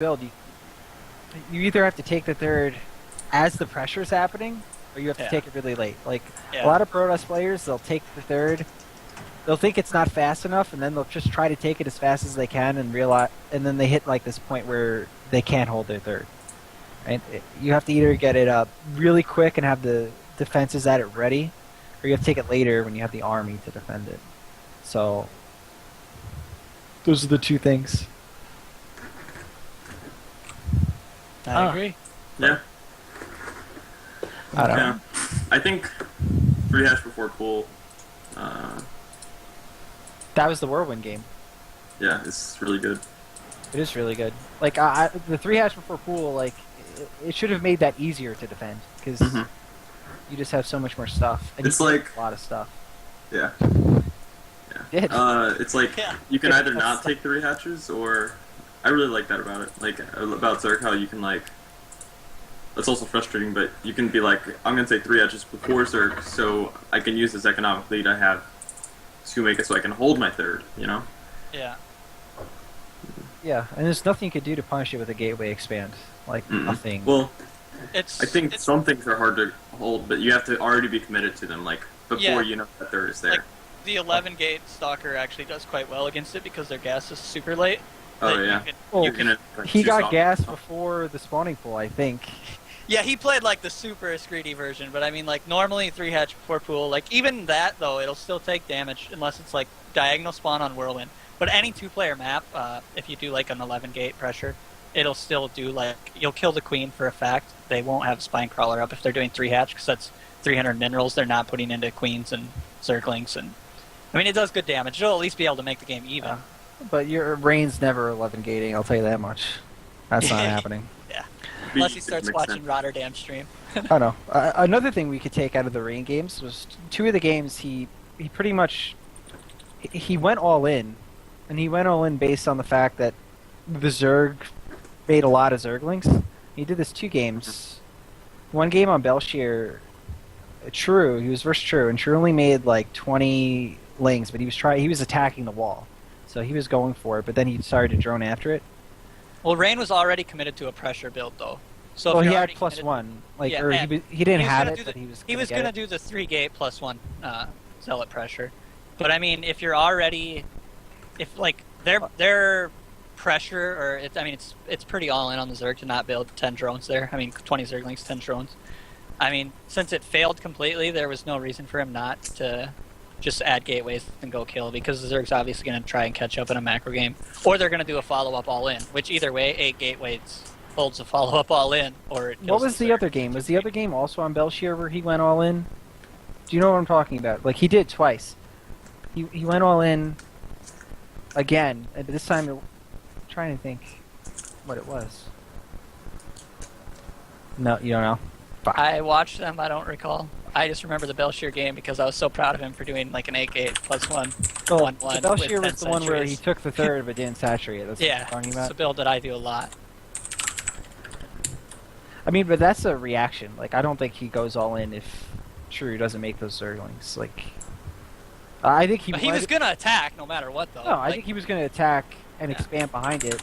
build, you either have to take the third as the pressure's happening, or you have to take it really late. Like a lot of Protoss players, they'll take the third, they'll think it's not fast enough, and then they'll just try to take it as fast as they can, and realize, and then they hit like this point where they can't hold their third. Right? You have to either get it up really quick and have the defenses at it ready, or you have to take it later when you have the army to defend it. So those are the two things. I agree. Yeah. I don't know. I think 3 before pool. That was the Whirlwind game. Yeah, it's really good. It is really good. Like the 3 before pool, like it should have made that easier to defend because you just have so much more stuff. And it's you like a lot of stuff. Yeah. Did. It's like you can either not take 3 hatches or. I really like that about it. Like about Zerg, how you can like. It's also frustrating, but you can be like, I'm gonna take 3 hatches before Zerg, so I can use this economic lead I have to make it so I can hold my third. You know. Yeah. Yeah, and there's nothing you could do to punish it with a gateway expand. Like nothing. Well, I think some things are hard to hold, but you have to already be committed to them, like before you know that third is there. Like, the 11 gate stalker actually does quite well against it because their gas is super late. Oh yeah. He got gas before the spawning pool, I think. Yeah, he played like the super greedy version, but I mean, like normally 3 hatch before pool, like even that though, it'll still take damage unless it's like diagonal spawn on Whirlwind. But any 2-player map, if you do like an 11 gate pressure, it'll still do like you'll kill the queen for a fact. They won't have spine crawler up if they're doing 3 hatch because that's 300 minerals they're not putting into queens and zerglings, and I mean it does good damage. It'll at least be able to make the game even. But your Rain's never 11 gating, I'll tell you that much. That's not happening. Yeah. Unless he starts watching Rotterdam stream. I know. Another thing we could take out of the Rain games was 2 of the games he pretty much he went all in, and he went all in based on the fact that the Zerg made a lot of Zerglings. He did this 2 games. One game on Belshir, True, he was versus True, and True only made like 20 lings, but he was attacking the wall. So he was going for it, but then he started to drone after it. Well, Rain was already committed to a pressure build, though. So well, he had +1, like, or he didn't have it, but he was going to do the 3 gate +1 zealot pressure. But I mean, if you're already, if like their pressure, or it's pretty all in on the Zerg to not build 10 drones there. I mean, 20 Zerglings, 10 drones. I mean, since it failed completely, there was no reason for him not to just add gateways and go kill, because the Zerg's obviously going to try and catch up in a macro game. Or they're going to do a follow-up all-in, which either way, 8 gateways holds a follow-up all-in, or it kills. What was the other game? Was the other game also on Belshir where he went all-in? Do you know what I'm talking about? Like, he did twice. He went all-in again, but this time, I'm trying to think what it was. No, you don't know? Fuck. I watched them, I don't recall. I just remember the Belshir game because I was so proud of him for doing like an 8 gate +1. Oh, the Belshir was the one where he took the third but didn't saturate. That's what I'm talking about. It's a build that I do a lot. I mean, but that's a reaction. Like, I don't think he goes all in if True doesn't make those Zerglings. Like, I think he. But he was gonna attack no matter what, though. No, I think he was gonna attack and expand behind it,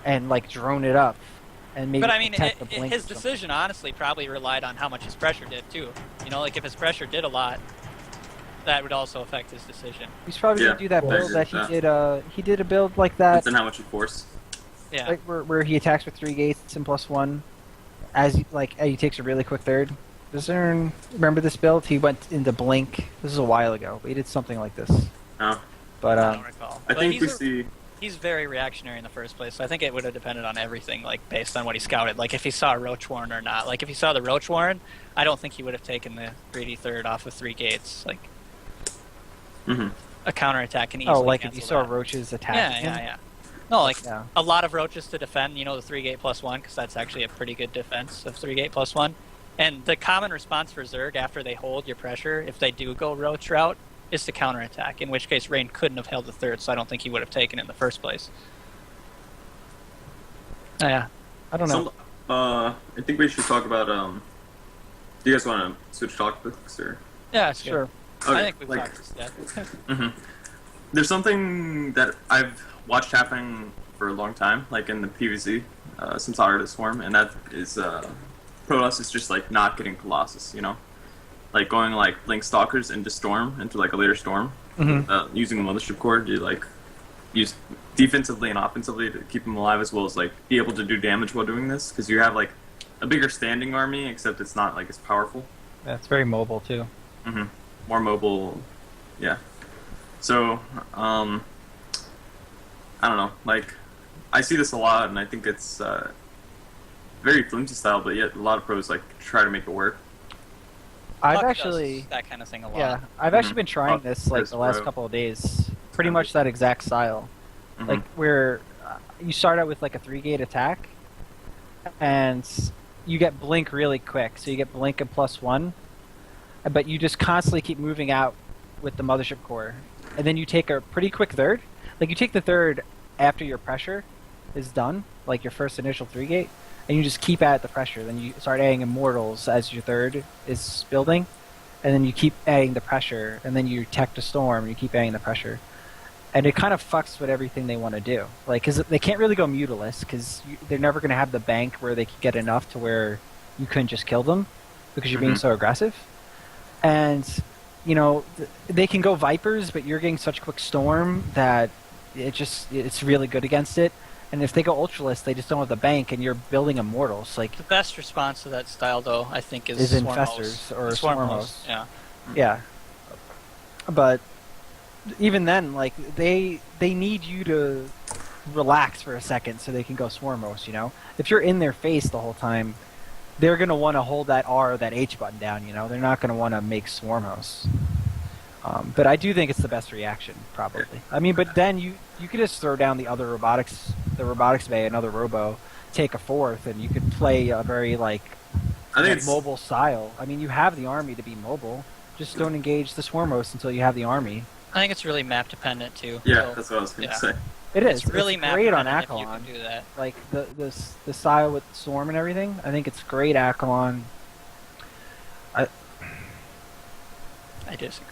and like drone it up. And maybe but I mean, his decision honestly probably relied on how much his pressure did too. You know, like if his pressure did a lot, that would also affect his decision. He's probably gonna do that build that he did. He did a build like that. And how much he forced. Yeah. Like where he attacks with 3 gates and +1, as he takes a really quick third. Remember this build? He went into blink. This is a while ago, but he did something like this. Oh. But I don't recall. I think we see. He's very reactionary in the first place, so I think it would have depended on everything, like based on what he scouted. Like if he saw a Roach Warren or not. Like if he saw the Roach Warren, I don't think he would have taken the greedy third off of 3 gates. Like a counterattack can easily. Oh, like if you saw Roaches attack. Yeah. No, like a lot of Roaches to defend. You know, the 3 gate +1, because that's actually a pretty good defense of 3 gate +1. And the common response for Zerg after they hold your pressure, if they do go Roach route, is to counterattack, in which case Rain couldn't have held the third, so I don't think he would have taken it in the first place. Yeah. I don't know. I think we should talk about, do you guys want to switch topics, or? Yeah, sure. Okay, I think we've talked this yet. There's something that I've watched happen for a long time, like in the PvZ, since Already Swarm, and that is Protoss is just like not getting Colossus, you know, like going like Blink Stalkers into Storm into like a later Storm, using a Mothership Core to like use defensively and offensively to keep them alive, as well as like be able to do damage while doing this, because you have like a bigger standing army, except it's not like as powerful. Yeah, it's very mobile too. More mobile, yeah. So, I don't know. Like, I see this a lot, and I think it's very flimsy style, but yet a lot of pros like try to make it work. I've Puck actually does that kind of thing a lot. Yeah, I've actually been trying this like the last couple of days. Pretty much that exact style, like where you start out with like a 3-gate attack, and you get blink really quick. So you get blink and +1, but you just constantly keep moving out with the Mothership Core, and then you take a pretty quick third. Like you take the third after your pressure is done, like your first initial 3-gate, and you just keep at the pressure. Then you start adding Immortals as your third is building, and then you keep adding the pressure, and then you tech the Storm, and you keep adding the pressure. And it kind of fucks with everything they want to do. Like, cause they can't really go Mutalist, because they're never going to have the bank where they can get enough to where you couldn't just kill them, because you're being so aggressive. And, you know, they can go Vipers, but you're getting such quick Storm that it's really good against it. And if they go Ultralist, they just don't have the bank, and you're building Immortals. Like, the best response to that style, though, I think, is Infestors or Swarmos. Yeah. Yeah. But even then, like, they need you to relax for a second so they can go Swarmos, you know? If you're in their face the whole time, they're going to want to hold that R or that H button down, you know? They're not going to want to make Swarmos. But I do think it's the best reaction, probably. I mean, but then you could just throw down the other robotics bay, another Robo, take a fourth, and you could play a very, like mobile style. I mean, you have the army to be mobile. Just don't engage the Swarmos until you have the army. I think it's really map dependent too. Yeah, so, that's what I was going to say. It is. It's really map great on dependent if you Akalon. can do that. Like the style with the Storm and everything. I think it's great Akalon. I disagree.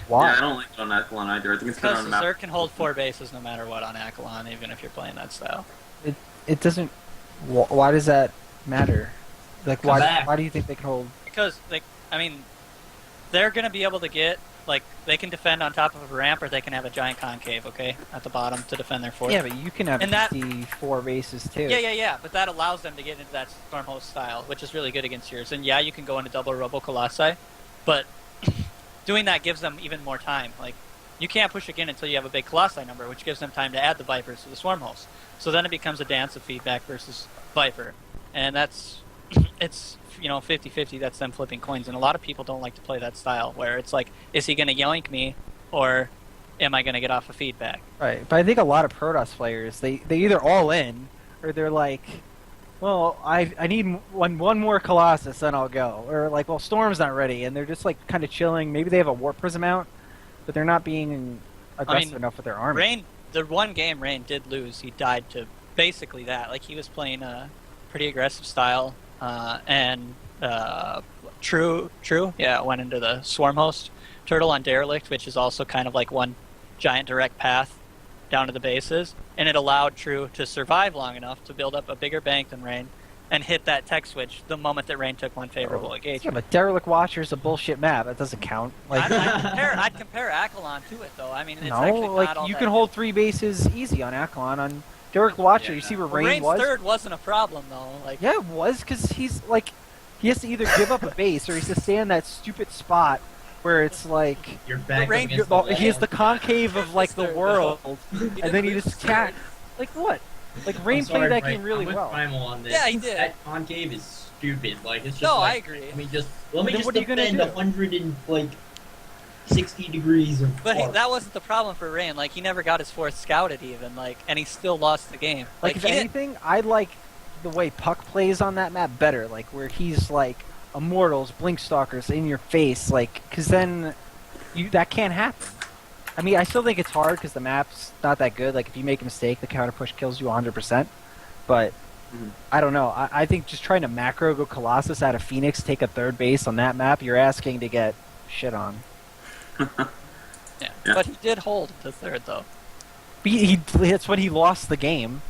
Why? Yeah, I don't like it on Akalon either. I think it's better Because on the map. Zerg can hold 4 bases no matter what on Akalon, even if you're playing that style. It doesn't. Why does that matter? Like, why do you think they can hold? Because they're gonna be able to get they can defend on top of a ramp, or they can have a giant concave, okay, at the bottom to defend their fort. Yeah, but you can have And that- 4 bases too. Yeah. But that allows them to get into that Stormhost style, which is really good against yours. And yeah, you can go into double Robo Colossi, but doing that gives them even more time. Like, you can't push again until you have a big Colossi number, which gives them time to add the Vipers to the Swarmhost. So then it becomes a dance of feedback versus Viper. And it's 50-50, that's them flipping coins. And a lot of people don't like to play that style, where it's like, is he going to yoink me, or am I going to get off of feedback? Right, but I think a lot of Protoss players, they either all in, or they're like, well, I need one more Colossus, then I'll go. Or like, well, Storm's not ready, and they're just like kind of chilling. Maybe they have a Warp Prism out, but they're not being aggressive enough with their army. Rain, the one game Rain did lose, he died to basically that. Like, he was playing a pretty aggressive style, and True, went into the Swarmhost Turtle on Derelict, which is also kind of like one giant direct path down to the bases, and it allowed True to survive long enough to build up a bigger bank than Rain and hit that tech switch the moment that Rain took one favorable engagement. Yeah, but Derelict Watcher's a bullshit map. That doesn't count. Like, I'd compare Akalon to it, though. I mean, it's no, actually like not all you that can hold 3 bases easy on Akalon. On Derelict Watcher, you see where Rain Rain's was? third wasn't a problem, though. Like, Yeah, it was, because he's like, he has to either give up a base or he has to stay in that stupid spot where it's like You're back Rain- against the wall. he is the concave of like the Third, world, He and didn't then he lose just his attack. third. Like what? Like Rain I'm sorry, played that Frank, game really I'm with well. Primal on this. Yeah, he did. That concave is stupid. Like, it's just No, like, I agree. let me just Then what are you gonna defend do? 160 degrees of But arc. that wasn't the problem for Rain. Like, he never got his 4th scouted even, and he still lost the game. Like if he didn't- anything, I like the way Puck plays on that map better. Like where he's like Immortals, Blink Stalkers in your face. Like, because then that can't happen. I mean, I still think it's hard because the map's not that good. Like if you make a mistake, the counter push kills you 100%. But I don't know. I think just trying to macro go Colossus out of Phoenix, take a third base on that map, you're asking to get shit on. Yeah. But he did hold the third, though. That's when he lost the game.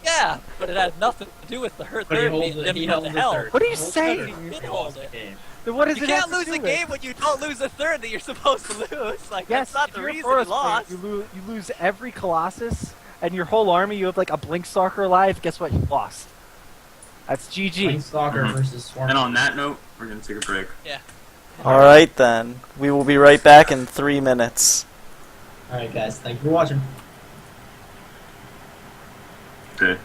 Yeah, but it had nothing to do with the hurt But he third holds being it. He different held than the hell. third. What are you He holds saying? the He third. did He hold lost the it. game. Then what does You it have can't to lose do a with? game when you don't lose a third that you're supposed to lose. Like, Yes, that's not if the you're a reason Protoss you lost. player, you lose every Colossus, and your whole army, you have like a Blink Stalker alive, guess what? You lost. That's GG. Blink Stalker Mhm. versus Swarm. And on that note, we're gonna take a break. Alright then. We will be right back in 3 minutes. Alright, guys. Thank you for watching. Okay.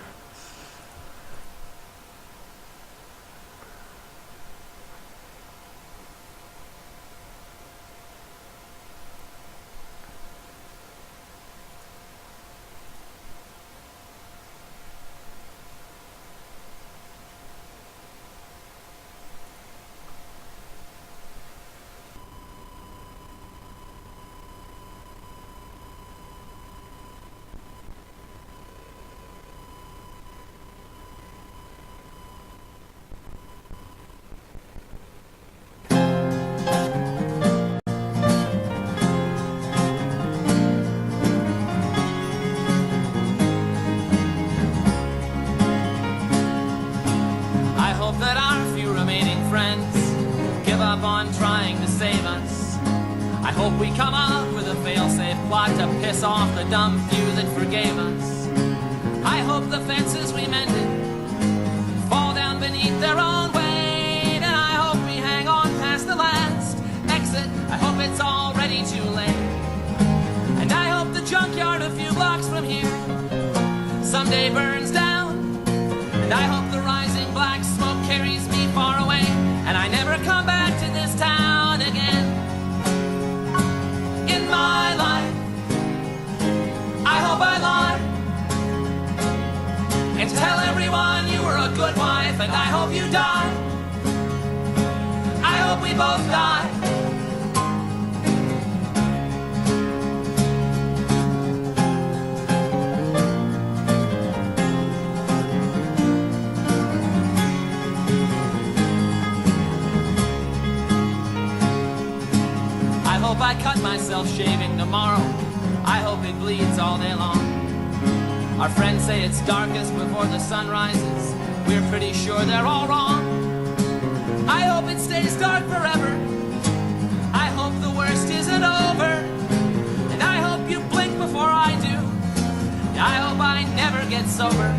I hope that our few remaining friends give up on trying to save us. I hope we come up with a fail-safe plot to piss off the dumb few that forgave us. I hope the fences we mended fall down beneath their own weight, and I hope we hang on past the last exit. I hope it's already too late. And I hope the junkyard a few blocks from here someday burns down. And I hope the rising black smoke carries me far away, and I never come back to this town again. In my life, I hope I lie and tell everyone you were a good wife, and I hope you die. I hope we both die. I hope I cut myself shaving tomorrow. I hope it bleeds all day long. Our friends say it's darkest before the sun rises. We're pretty sure they're all wrong. I hope it stays dark forever. I hope the worst isn't over. And I hope you blink before I do. I hope I never get sober.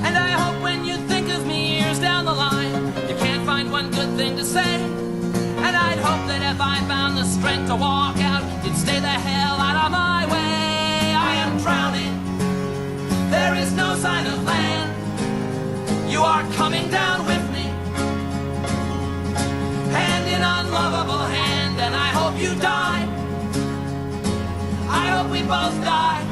And I hope when you think of me years down the line, you can't find one good thing to say. And I'd hope that if I found the strength to walk out, you'd stay the hell out of my way. I am drowning. There is no sign of land. You are coming down with me, hand in unlovable hand, and I hope you die. I hope we both die.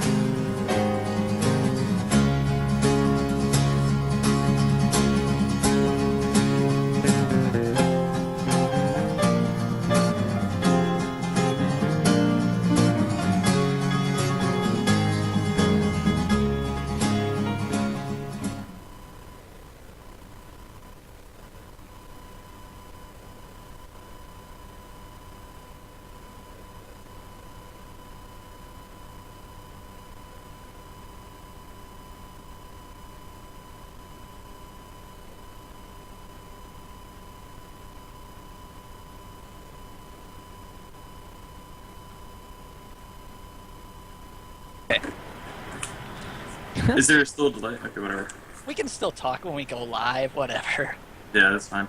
Is there still a delay? Okay, whatever. We can still talk when we go live, whatever. Yeah, that's fine.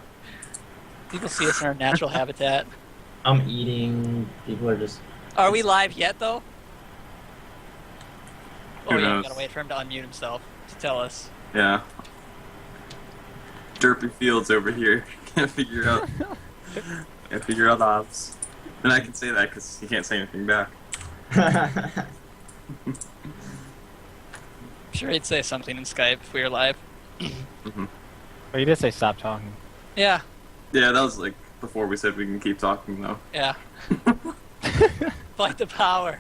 People see us in our natural habitat. I'm eating. People are just. Are we live yet, though? Oh, Who yeah, we knows? gotta wait for him to unmute himself to tell us. Yeah. Derpy Fields over here. Can't figure out. Can't figure out odds. And I can say that because you can't say anything back. I'm sure he'd say something in Skype if we were live. Hmm. Oh, you did say stop talking. Yeah, Yeah, that was like before we said we can keep talking though. yeah. Fight the power.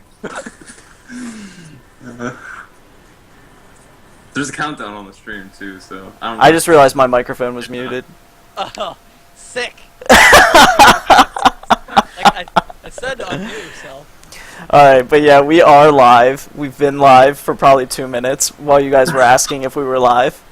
There's a countdown on the stream too, so I don't know. I just realized my microphone was muted. Oh, sick. Like I said to unmute yourself. Alright, but yeah, we are live. We've been live for probably 2 minutes while you guys were asking if we were live.